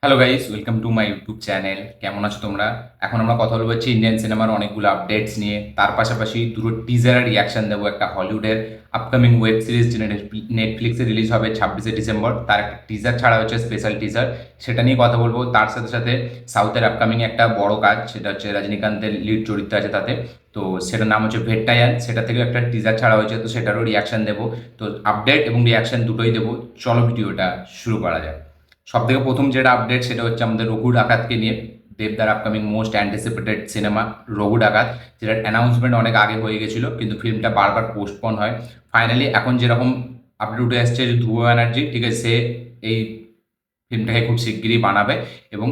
Hello guys, welcome to my YouTube channel. কেমন আছো তোমরা? এখন আমরা কথা বলবো হচ্ছে ইন্ডিয়ান সিনেমার অনেকগুলো আপডেটস নিয়ে। তার পাশাপাশি দুটো টিজার রিয়াকশন দেবো। একটা হলিউডের আপকামিং ওয়েব সিরিজ যেটা নেটফ্লিক্সে রিলিজ হবে 26শে ডিসেম্বর, তার একটা টিজার ছাড়া হচ্ছে, স্পেশাল টিজার, সেটা নিয়ে কথা বলবো। তার সাথে সাথে সাউথের আপকামিং একটা বড় কাজ, সেটা হচ্ছে রজনীকান্তের লিড চরিত্র আছে তাতে। তো সেটার নাম হচ্ছে ভেট্টায়ান, সেটা থেকে একটা টিজার ছাড়া হয়েছে, তো সেটারও রিয়াকশন দেবো। তো আপডেট এবং রিয়াকশন দুটোই দেবো। চলো ভিডিওটা শুরু করা যায়। সব থেকে প্রথম যেটা আপডেট সেটা হচ্ছে আমাদের রঘু ডাকাতকে নিয়ে। দেবদার upcoming most anticipated cinema Raghu Dakat, যেটার অ্যানাউন্সমেন্ট অনেক আগে হয়ে গেছিলো, কিন্তু ফিল্মটা বারবার পোস্টপন হয়। ফাইনালি এখন যেরকম আপডেট উঠে আসছে যে ধ্রুব ব্যানার্জি, ঠিক আছে, সে এই ফিল্মটাকে খুব শিগগিরই বানাবে। এবং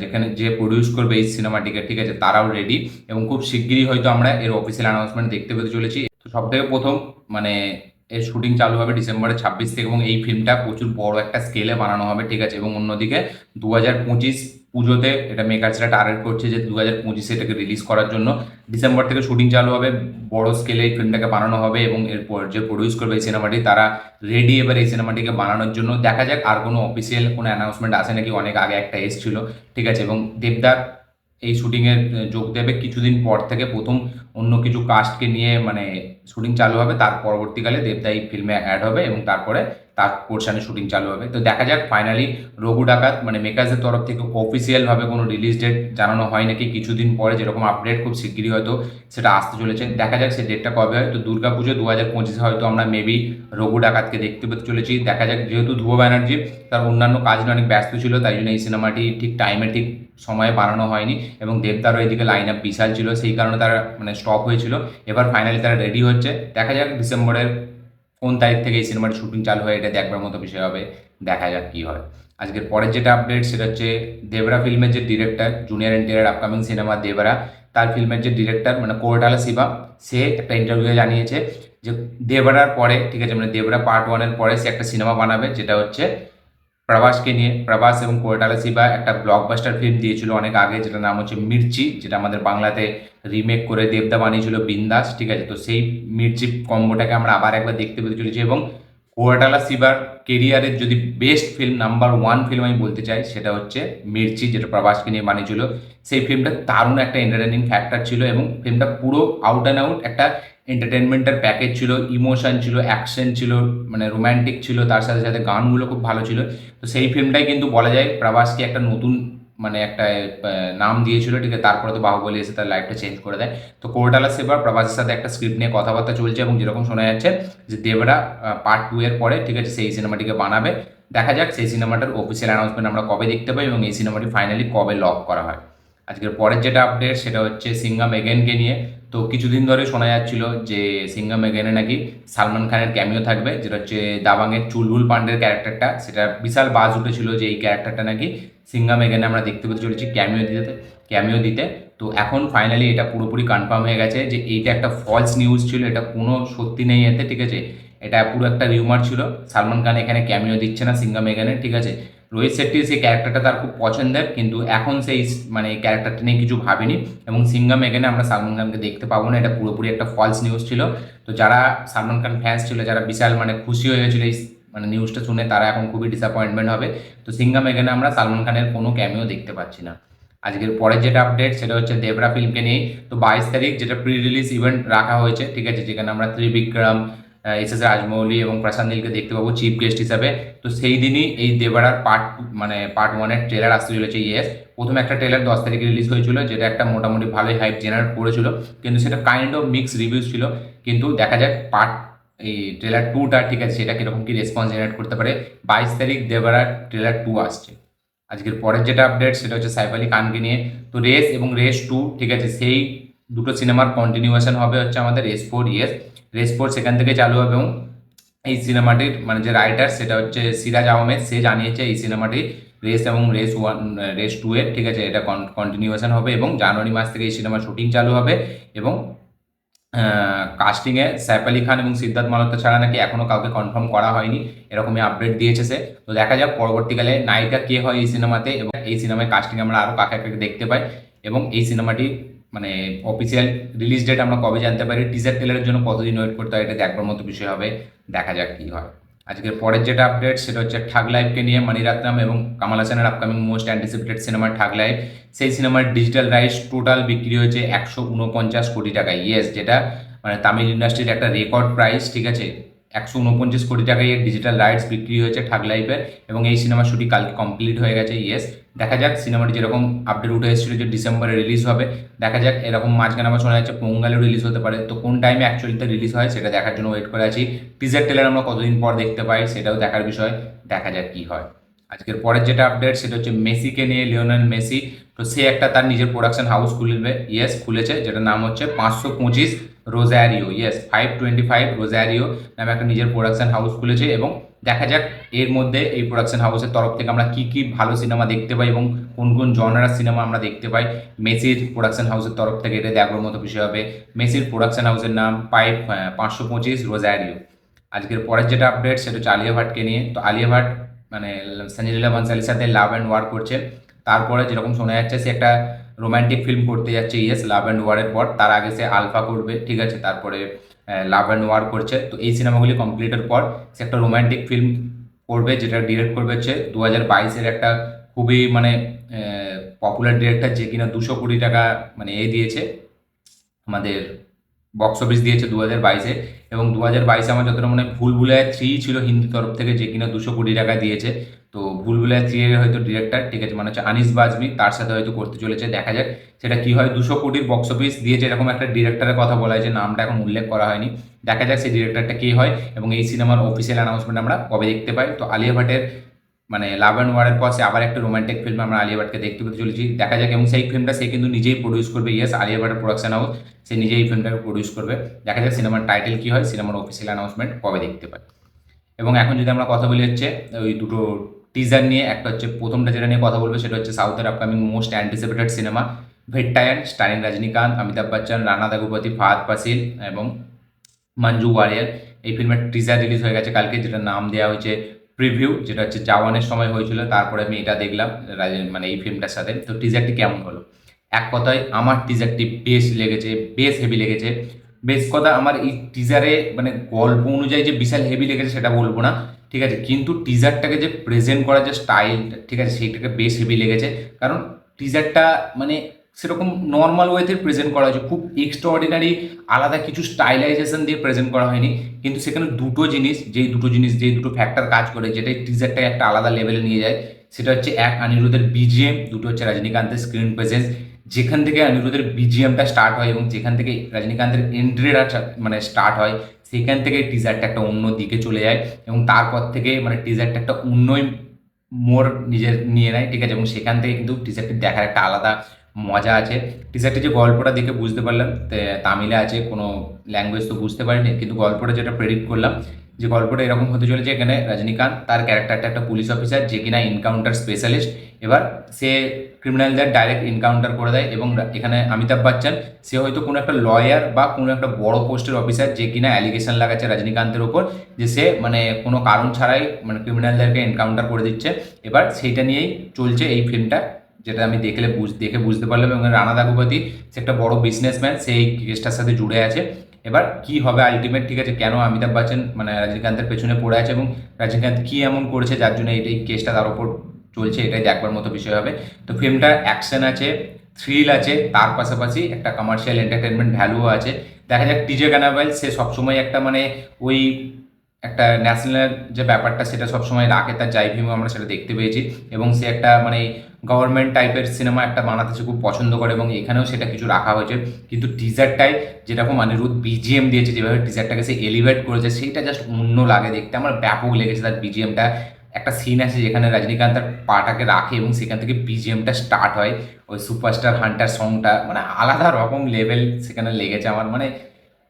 যেখানে যে প্রডিউস করবে এই সিনেমাটিকে, ঠিক আছে, তারাও রেডি। এবং খুব শিগগিরই হয়তো আমরা এর অফিসিয়াল অ্যানাউন্সমেন্ট দেখতে পেতে চলেছি। তো সব থেকে প্রথম মানে এর শুটিং চালু হবে ডিসেম্বরের 26 থেকে, এবং এই ফিল্মটা প্রচুর বড় একটা স্কেলে বানানো হবে, ঠিক আছে। এবং অন্যদিকে 2025 পুজোতে এটা মেকার্সরা টার্গেট করছে যে 2025-এ এটাকে রিলিজ করার জন্য। ডিসেম্বর থেকে শুটিং চালু হবে, বড় স্কেলে এই ফিল্মটাকে বানানো হবে, এবং এরপর যে প্রডিউস করবে এই সিনেমাটি তারা রেডি এবার এই সিনেমাটিকে বানানোর জন্য। দেখা যাক আর কোনো অফিসিয়াল কোনো অ্যানাউন্সমেন্ট আসে নাকি। অনেক আগে একটা এসেছিল, ঠিক আছে। এবং দেবদার এই শুটিংয়ে যোগ দেবে কিছুদিন পর থেকে। প্রথম অন্য কিছু কাস্টকে নিয়ে মানে শুটিং চালু হবে, তার পরবর্তীকালে দেবদা এই ফিল্মে অ্যাড হবে, এবং তারপরে তার পোর্শনে শুটিং চালু হবে। তো দেখা যাক ফাইনালি রঘু ডাকাত মানে মেকার্সের তরফ থেকে অফিসিয়ালভাবে কোনো রিলিজ ডেট জানানো হয় নাকি কিছুদিন পরে, যেরকম আপডেট খুব শিগগিরই হয়তো সেটা আসতে চলেছে। দেখা যাক সে ডেটটা কবে হয়। তো দুর্গাপুজো 2025-এ হয়তো আমরা মেবি রঘু ডাকাতকে দেখতে পেতে চলেছি। দেখা যাক, যেহেতু ধ্রুব ব্যানার্জি তার অন্যান্য কাজ নিয়ে অনেক ব্যস্ত ছিল, তাই জন্য এই সিনেমাটি ঠিক টাইমে ঠিক সময়ে বানানো হয়নি। এবং দেবদারও এদিকে লাইন আপ বিশাল ছিল, সেই কারণে তারা মানে স্টপ হয়েছিল। এবার ফাইনালি তারা রেডি হচ্ছে। দেখা যাক ডিসেম্বরের কোন তারিখ থেকে এই সিনেমার শুটিং চালু হয়, এটা দেখবার মতো বিষয় হবে। দেখা যাক কী হয়। আজকের পরের যেটা আপডেট সেটা হচ্ছে দেবরা ফিল্মের যে director, junior NTR upcoming cinema Debra, তার ফিল্মের যে ডিরেক্টর মানে কোরটালা শিবা, সে একটা ইন্টারভিউয়ে জানিয়েছে যে দেবরার পরে, ঠিক আছে, মানে দেবরা পার্ট 1-এর পরে সে একটা সিনেমা বানাবে, যেটা হচ্ছে প্রভাসকে নিয়ে। প্রভাস এবং কোরটালা শিবা একটা ব্লকবাস্টার ফিল্ম দিয়েছিল অনেক আগে, যেটার নাম হচ্ছে মির্চি, যেটা আমাদের বাংলাতে রিমেক করে দেবদা বানিয়েছিল বিন্দাস, ঠিক আছে। তো সেই মির্চি কম্বোটাকে আমরা আবার একবার দেখতে পেতে চলেছি। এবং কোরটালা শিবার কেরিয়ারের যদি বেস্ট ফিল্ম, নাম্বার 1 ফিল্ম আমি বলতে চাই, সেটা হচ্ছে মির্চি, যেটা প্রভাসকে নিয়ে বানিয়েছিল। সেই ফিল্মটা দারুণ একটা এন্টারটেনিং ফ্যাক্টর ছিল, এবং ফিল্মটা পুরো আউট অ্যান্ড আউট একটা এন্টারটেনমেন্টের প্যাকেজ ছিল। ইমোশন ছিল, অ্যাকশন ছিল, মানে রোম্যান্টিক ছিল, তার সাথে সাথে গানগুলো খুব ভালো ছিল। তো সেই ফিল্মটাই কিন্তু বলা যায় প্রভাসকে একটা নতুন মানে একটা নাম দিয়েছিল, ঠিক আছে। তারপরে তো বাহুবলী এসে তার লাইফটা চেঞ্জ করে দেয়। তো কোরটালা সেবার প্রভাসের সাথে একটা স্ক্রিপ্ট নিয়ে কথাবার্তা চলছে, এবং যেরকম শোনা যাচ্ছে যে দেবরা পার্ট 2-এর পরে, ঠিক আছে, সেই সিনেমাটিকে বানাবে। দেখা যাক সেই সিনেমাটার অফিসিয়াল অ্যানাউন্সমেন্ট আমরা কবে দেখতে পাই, এবং এই সিনেমাটি ফাইনালি কবে লক করা হয়। আজকের পরের যেটা আপডেট সেটা হচ্ছে সিঙ্গাম এগেনকে নিয়ে। তো কিছুদিন ধরে শোনা যাচ্ছিল যে সিঙ্গাম এগেনে নাকি সালমান খানের ক্যামিও থাকবে, যেটা হচ্ছে দাবাংয়ের চুলবুল পান্ডের ক্যারেক্টারটা। সেটা বিশাল বাজ উঠেছিল যে এই ক্যারেক্টারটা নাকি সিঙ্গাম এগেনে আমরা দেখতে পেতে চলেছি ক্যামিও দিতে। তো এখন ফাইনালি এটা পুরোপুরি কনফার্ম হয়ে গেছে যে এইটা একটা ফলস নিউজ ছিল, এটা কোনো সত্যি নেই এতে, ঠিক আছে। এটা পুরো একটা রিউমার ছিল। সালমান খান এখানে ক্যামিও দিচ্ছে না সিঙ্গাম এগেনে, ঠিক আছে। রোহিত শেট্টির সেই ক্যারেক্টারটা তার খুব পছন্দের, কিন্তু এখন সেই মানে এই ক্যারেক্টারটা নিয়ে কিছু ভাবিনি। এবং সিঙ্গাম এখানে আমরা সালমান খানকে দেখতে পাবো না, এটা পুরোপুরি একটা ফলস নিউজ ছিল। তো যারা সালমান খান ফ্যান্স ছিল, যারা বিশাল মানে খুশি হয়ে গেছিলো এই মানে নিউজটা শুনে, তারা এখন খুবই ডিসঅ্যাপয়েন্টমেন্ট হবে। তো সিঙ্গাম এখানে আমরা সালমান খানের কোনো ক্যামিও দেখতে পাচ্ছি না। আজকের পরের যেটা আপডেট সেটা হচ্ছে দেবরা ফিল্মকে নিয়ে। তো 22 তারিখ যেটা প্রি রিলিজ ইভেন্ট রাখা হয়েছে, ঠিক আছে, যেখানে আমরা ত্রিবিক্রম, এস রাজমৌলি এবং প্রশান্ত নীলকে দেখতে পাবো চিফ গেস্ট হিসাবে। তো সেই দিনই এই দেবরার পার্ট 1-এর ট্রেলার আসতে চলেছে। ইয়েস, প্রথমে একটা ট্রেলার 10 তারিখে রিলিজ হয়েছিল, যেটা একটা মোটামুটি ভালোই হাইপ জেনারেট করেছিল, কিন্তু সেটা কাইন্ড অফ মিক্স রিভিউজ ছিল। কিন্তু দেখা যাক এই ট্রেলার 2টা, ঠিক আছে, সেটা কীরকম কী রেসপন্স জেনারেট করতে পারে। 22 তারিখ দেবরার ট্রেলার 2 আসছে। আজকের পরের যেটা আপডেট সেটা হচ্ছে সাইফ আলি খানকে নিয়ে। তো রেস এবং রেস 2, ঠিক আছে, সেই দুটো সিনেমার কন্টিনিউয়েশন হবে হচ্ছে আমাদের রেস 4। ইয়েস, রেস 4 সেখান থেকে চালু হবে। এবং এই সিনেমাটির মানে যে রাইটার সেটা হচ্ছে সিরাজ আহমেদ, সে জানিয়েছে এই সিনেমাটি রেস এবং রেস 2-এর, ঠিক আছে, এটা কন্টিনিউয়েশন হবে, এবং জানুয়ারি মাস থেকে এই সিনেমার শুটিং চালু হবে। এবং কাস্টিংয়ে সাইফ আলি খান এবং সিদ্ধার্থ মালহোত্রা ছাড়া নাকি এখনও কাউকে কনফার্ম করা হয়নি, এরকমই আপডেট দিয়েছে সে। তো দেখা যাক পরবর্তীকালে নায়িকা কে হয় এই সিনেমাতে, এবং এই সিনেমায় কাস্টিং আমরা আরও কাকে কাকে দেখতে পাই, এবং এই সিনেমাটি মানে অফিসিয়াল রিলিজ ডেট আমরা কবে জানতে পারি, টিজার ট্রেলারের জন্য কতদিন ওয়েট করতে হয়, এটা দেখবার মতো বিষয় হবে। দেখা যাক কী হয়। আজকের পরের যেটা আপডেট সেটা হচ্ছে ঠাগ লাইভকে নিয়ে। মানিরত্নম এবং কামাল হাসানের upcoming most anticipated cinema thug life, সেই সিনেমার ডিজিটাল রাইটস টোটাল বিক্রি হয়েছে 149 কোটি টাকায়। ইয়েস, যেটা মানে তামিল ইন্ডাস্ট্রির একটা রেকর্ড প্রাইস, ঠিক আছে। 149 কোটি টাকায় এর ডিজিটাল রাইটস বিক্রি হয়েছে ঠাগ লাইভের, এবং এই সিনেমার শুটিং কালকে কমপ্লিট হয়ে গেছে। ইয়েস, দেখা যাক সিনেমাটি যেরকম আপডেট উঠে এসেছিল যে ডিসেম্বরে রিলিজ হবে, দেখা যাক এরকম মাঝখানে আবার শোনা যাচ্ছে পোঙ্গালেও রিলিজ হতে পারে। তো কোন টাইমে অ্যাকচুয়ালিতে রিলিজ হয় সেটা দেখার জন্য ওয়েট করে আছি। টিজার টেলার আমরা কতদিন পর দেখতে পাই সেটাও দেখার বিষয়, দেখা যাক কি হয়। আজকের পরের যেটা আপডেট সেটা হচ্ছে মেসিকে নিয়ে। লিওনেল মেসি, তো সে একটা তার নিজের প্রোডাকশন হাউস খুলবে। ইয়েস, খুলেছে, যেটার নাম হচ্ছে 525 রোজারিও। ইয়েস, 525 রোজারিও নামে একটা নিজের প্রোডাকশন হাউস খুলেছে, এবং দেখা যাক এর মধ্যে এই প্রোডাকশন হাউসের তরফ থেকে আমরা কি কি ভালো সিনেমা দেখতে পাই এবং কোন কোন জনারার সিনেমা আমরা দেখতে পাই মেসির প্রোডাকশন হাউসের তরফ থেকে। এটা দেখার মতো বিষয় হবে। মেসির প্রোডাকশন হাউসের নাম 525 রোজারিও। আজকের পরের যেটা আপডেট সেটা হচ্ছে আলিয়া ভাটকে নিয়ে। তো আলিয়া ভাট মানে সঞ্জয় লীলা বানসালির সাথে লাভ অ্যান্ড ওয়ার করছে। তারপরে যেরকম শোনা যাচ্ছে সে একটা রোম্যান্টিক ফিল্ম করতে যাচ্ছে। ইয়েস, লাভ অ্যান্ড ওয়ারের পর তার আগে সে আলফা করবে, ঠিক আছে, তারপরে লাভ অ্যান্ড ওয়ার করছে। তো এই সিনেমাগুলি কমপ্লিটের পর সে একটা রোম্যান্টিক ফিল্ম করবে, যেটা ডিরেক্ট করবে হচ্ছে 2022-এর একটা খুবই মানে পপুলার ডিরেক্টর, যে কিনা 200 কোটি টাকা মানে দিয়েছে আমাদের বক্স অফিস দিয়েছে 2022-এ। এবং 2022-এ আমার যতটা মনে হয় ভুলভুলাইয়া 3 ছিল হিন্দি তরফ থেকে, যে কিনা 200 কোটি টাকা দিয়েছে। তো ভুলভুলাইয়া 3 এর হয়তো ডিরেক্টর, ঠিক আছে, মানে হচ্ছে আনিস বাজমি, তার সাথে হয়তো করতে চলেছে। দেখা যাক সেটা কি হয়। 200 কোটির বক্স অফিস দিয়েছে এরকম একটা ডিরেক্টরের কথা বলা হয়, যে নামটা এখন উল্লেখ করা হয়নি। দেখা যাক সেই ডিরেক্টরটা কে হয় এবং এই সিনেমার অফিসিয়াল অ্যানাউন্সমেন্ট আমরা কবে দেখতে পাই। তো আলিয়া ভাটের মানে লাভ অ্যান্ড ওয়ারের পর সে আবার একটা রোমান্টিক ফিল্ম আমরা আলিয়া ভাটকে দেখতে পেতে চলেছি, দেখা যাক। এবং সেই ফিল্মটা সে কিন্তু নিজেই প্রডিউস করবে। ইয়েস, আলিয়া ভাটের প্রোডাকশন হাউস, সে নিজেই এই ফিল্মটাকে প্রডিউস করবে। দেখা যাক সিনেমার টাইটেল কী হয়, সিনেমার অফিসিয়াল অ্যানাউন্সমেন্ট কবে দেখতে পাই। এবং এখন যদি আমরা কথা বলি হচ্ছে ওই দুটো টিজার নিয়ে, একটা হচ্ছে প্রথমটা যেটা নিয়ে কথা বলবো সেটা হচ্ছে সাউথের upcoming most anticipated cinema Vettaiyan, starring Rajinikanth, Amitabh Bachchan, Rana Daggubati, Fahadh Faasil এবং মঞ্জু ওয়ারিয়ার। এই ফিল্মের টিজার রিলিজ হয়ে গেছে কালকে, যেটা নাম দেওয়া হয়েছে প্রিভিউ, যেটা হচ্ছে জাওয়ানের সময় হয়েছিল। তারপরে আমি এটা দেখলাম মানে এই ফিল্মটার সাথে। তো টিজারটি কেমন হলো? এক কথায় আমার টিজারটি বেশ লেগেছে, বেশ হেভি লেগেছে। বেশ কথা, আমার এই টিজারে মানে গল্প অনুযায়ী যে বিশাল হেভি লেগেছে সেটা বলবো না, ঠিক আছে, কিন্তু টিজারটাকে যে প্রেজেন্ট করার যে স্টাইল, ঠিক আছে, সেইটাকে বেশ হেভি লেগেছে। কারণ টিজারটা মানে সেরকম নর্মাল ওয়েতে প্রেজেন্ট করা হয়েছে, খুব এক্সট্রাঅর্ডিনারি আলাদা কিছু স্টাইলাইজেশন দিয়ে প্রেজেন্ট করা হয়নি। কিন্তু সেখানে যেই দুটো ফ্যাক্টর কাজ করে, যেটা টিজারটাকে একটা আলাদা লেভেলে নিয়ে যায়, সেটা হচ্ছে এক অনিরুদ্ধের বিজিএম, দুটো হচ্ছে রজনীকান্তের স্ক্রিন প্রেজেন্স। যেখান থেকে অনিরুদ্ধের বিজিএমটা স্টার্ট হয় এবং যেখান থেকে রজনীকান্তের এন্ট্রিটা মানে স্টার্ট হয়, সেখান থেকে টিজারটা একটা অন্য দিকে চলে যায় এবং তারপর থেকে মানে টিজারটা একটা অন্যই মোর নিজের নিয়ে নেয়, ঠিক আছে। এবং সেখান থেকে কিন্তু টিজারটি দেখার একটা আলাদা মজা আছে। টিজারটি যে গল্পটা দেখে বুঝতে পারলাম তামিলে আছে, কোনো ল্যাঙ্গুয়েজ তো বুঝতে পারিনি, কিন্তু গল্পটা যেটা প্রেডিক্ট করলাম যে গল্পটা এরকম হতে চলেছে, এখানে রজনীকান্ত তার ক্যারেক্টারটা একটা পুলিশ অফিসার, যে কিনা এনকাউন্টার স্পেশালিস্ট। এবার সে ক্রিমিনালদের ডাইরেক্ট এনকাউন্টার করে দেয়। এবং এখানে অমিতাভ বচ্চন, সে হয়তো কোনো একটা লয়ার বা কোনো একটা বড় পোস্টের অফিসার, যে কিনা অ্যালিগেশন লাগাচ্ছে রজনীকান্তের ওপর যে সে মানে কোনো কারণ ছাড়াই মানে ক্রিমিনালদেরকে এনকাউন্টার করে দিচ্ছে। এবার সেইটা নিয়েই চলছে এই ফিল্মটা, যেটা আমি দেখে বুঝতে পারলাম। এবং রানা দাগুপতি, সে একটা বড় বিজনেসম্যান, সেই কেসটার সাথে জুড়ে আছে। এবার কি হবে আলটিমেট, ঠিক আছে, কেন অমিতাভ বচ্চন মানে রজনীকান্তের পেছনে পড়ে আছে এবং রজনীকান্ত কি এমন করেছে যার জন্য এই কেসটা তার ওপর চলছে, এটাই দেখবার মতো বিষয় হবে। তো ফিল্মটা অ্যাকশন আছে, থ্রিল আছে, তার পাশাপাশি একটা কমার্শিয়াল এন্টারটেনমেন্ট ভ্যালুও আছে। দেখা যাক টিজে কানাভাইল, সে সবসময় একটা মানে ওই একটা ন্যাশনাল যে ব্যাপারটা সেটা সবসময় রাখে, তার যাই ভীম আমরা সেটা দেখতে পেয়েছি। এবং সে একটা মানে গভর্নমেন্ট টাইপের সিনেমা একটা বানাতে সে খুব পছন্দ করে, এবং এখানেও সেটা কিছু রাখা হয়েছে। কিন্তু টিজারটাই যেরকম অনিরুদ্ধ বিজিএম দিয়েছে, যেভাবে টিজারটাকে সে এলিভেট করেছে, সেইটা জাস্ট অন্য লাগে দেখতে, আমার ব্যাপক লেগেছে তার বিজিএমটা। একটা সিন আছে যেখানে রজনীকান্ত তার পাটাকে রাখে এবং সেখান থেকে বিজিএমটা স্টার্ট হয়, ওই সুপারস্টার হান্টার সংটা, মানে আলাদা রকম লেভেল সেখানে লেগেছে আমার, মানে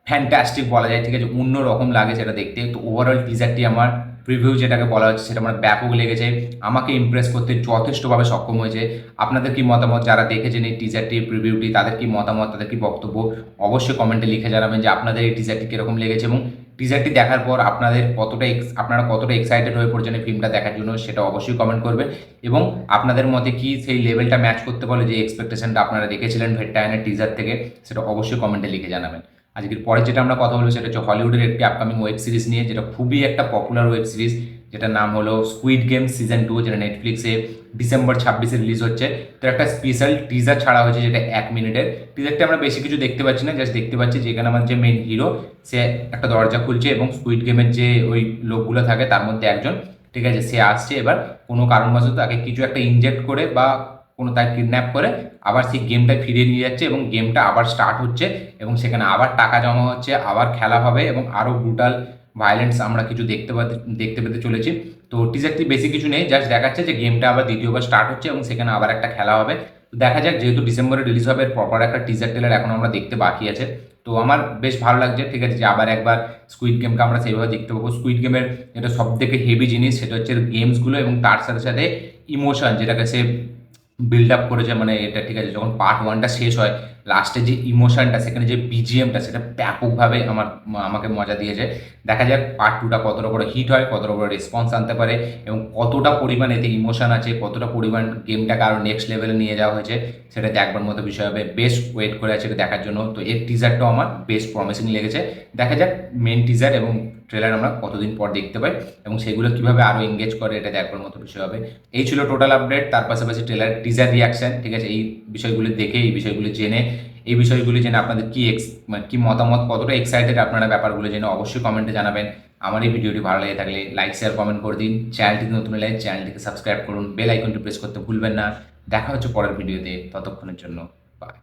ফ্যান্টাস্টিক বলা যায়, ঠিক আছে, অন্য রকম লাগে সেটা দেখতে। তো ওভারঅল টিজারটি আমার প্রিভিউ যেটাকে বলা হচ্ছে সেটা আমার ব্যাপক লেগেছে, আমাকে ইমপ্রেস করতে যথেষ্টভাবে সক্ষম হয়েছে। আপনাদের কি মতামত, যারা দেখেছেন এই টিজারটি প্রিভিউটি, তাদের কি মতামত, তাদের কি বক্তব্য, অবশ্যই কমেন্টে লিখে জানাবেন যে আপনাদের এই টিজারটি কীরকম লেগেছে এবং টিজারটি দেখার পর আপনারা কতটা এক্সাইটেড হয়ে পড়ছেন এই ফিল্মটা দেখার জন্য, সেটা অবশ্যই কমেন্ট করবেন। এবং আপনাদের মতে কি সেই লেভেলটা ম্যাচ করতে পারলে যে এক্সপেকটেশনটা আপনারা রেখেছিলেন ভেট্টায়ানের টিজার থেকে, সেটা অবশ্যই কমেন্টে লিখে জানাবেন। আজকের পরে যেটা আমরা কথা বলবো সেটা হচ্ছে হলিউডের একটি আপকামিং ওয়েব সিরিজ নিয়ে, যেটা খুবই একটা পপুলার ওয়েব সিরিজ, যেটার নাম হলো স্কুইড গেম সিজন 2, যেটা নেটফ্লিক্সে ডিসেম্বর 26-এ রিলিজ হচ্ছে। তো একটা স্পেশাল টিজার ছাড়া হয়েছে, যেটা 1 মিনিটের। টিজারটা আমরা বেশি কিছু দেখতে পাচ্ছি না, জাস্ট দেখতে পাচ্ছি যেখানে আমার যে মেন হিরো, সে একটা দরজা খুলছে এবং স্কুইড গেমের যে ওই লোকগুলো থাকে তার মধ্যে একজন, ঠিক আছে, সে আসছে এবার কোনো কারণবশত তাকে কিছু একটা ইনজেক্ট করে বা কোনো তাকে কিডন্যাপ করে আবার সেই গেমটা ফিরিয়ে নিয়ে যাচ্ছে এবং গেমটা আবার স্টার্ট হচ্ছে এবং সেখানে আবার টাকা জমা হচ্ছে, আবার খেলা হবে এবং আরও ব্রুটাল ভায়োলেন্স আমরা কিছু দেখতে পেতে চলেছি। তো টিজারটি বেশি কিছু নেই, জাস্ট দেখাচ্ছে যে গেমটা আবার দ্বিতীয়বার স্টার্ট হচ্ছে এবং সেখানে আবার একটা খেলা হবে। তো দেখা যাক, যেহেতু ডিসেম্বরে রিলিজ হবে, প্রপার একটা টিজার টেলার এখন আমরা দেখতে বাকি আছে। তো আমার বেশ ভালো লাগছে, ঠিক আছে, যে আবার একবার স্কুইড গেমকে আমরা সেইভাবে দেখতে পাবো। স্কুইড গেমের যেটা সব থেকে হেভি জিনিস সেটা হচ্ছে গেমসগুলো এবং তার সাথে সাথে ইমোশন, যেটাকে সে বিল্ড আপ করেছে, মানে এটা, ঠিক আছে, যখন পার্ট 1টা শেষ হয়, লাস্টে যে ইমোশনটা, সেখানে যে বিজিএমটা, সেটা ব্যাপকভাবে আমাকে মজা দিয়েছে। দেখা যাক পার্ট 2টা কতটা বড় হিট হয়, কতটা বড় রেসপন্স আনতে পারে এবং কতটা পরিমাণ এতে ইমোশন আছে, কতটা পরিমাণ গেমটাকে আরও নেক্সট লেভেলে নিয়ে যাওয়া হয়েছে, সেটা দেখবার মতো বিষয় হবে। বেশ ওয়েট করে আছে এটা দেখার জন্য। তো এর টিজারটাও আমার বেশ প্রমিসিং লেগেছে। দেখা যাক মেন টিজার এবং ট্রেলার আমরা কতদিন পর দেখতে পাই এবং সেগুলো কীভাবে আরও এঙ্গেজ করে, এটা দেখবার মতো বিষয় হবে। এই ছিল টোটাল আপডেট, তার পাশাপাশি ট্রেলার টিজার রিয়াকশন, ঠিক আছে। এই বিষয়গুলি দেখে, এই বিষয়গুলি জেনে আপনাদের মানে কি মতামত, কতটা এক্সাইটেড আপনারা ব্যাপারগুলো জেনে অবশ্যই কমেন্টে জানাবেন। আমার এই ভিডিওটি ভালো লেগে থাকলে লাইক শেয়ার কমেন্ট করে দিন। চ্যানেলটিতে নতুন হলে চ্যানেলটিকে সাবস্ক্রাইব করুন, বেল আইকনটি প্রেস করতে ভুলবেন না। দেখা হচ্ছে পরের ভিডিওতে, ততক্ষণের জন্য বাই।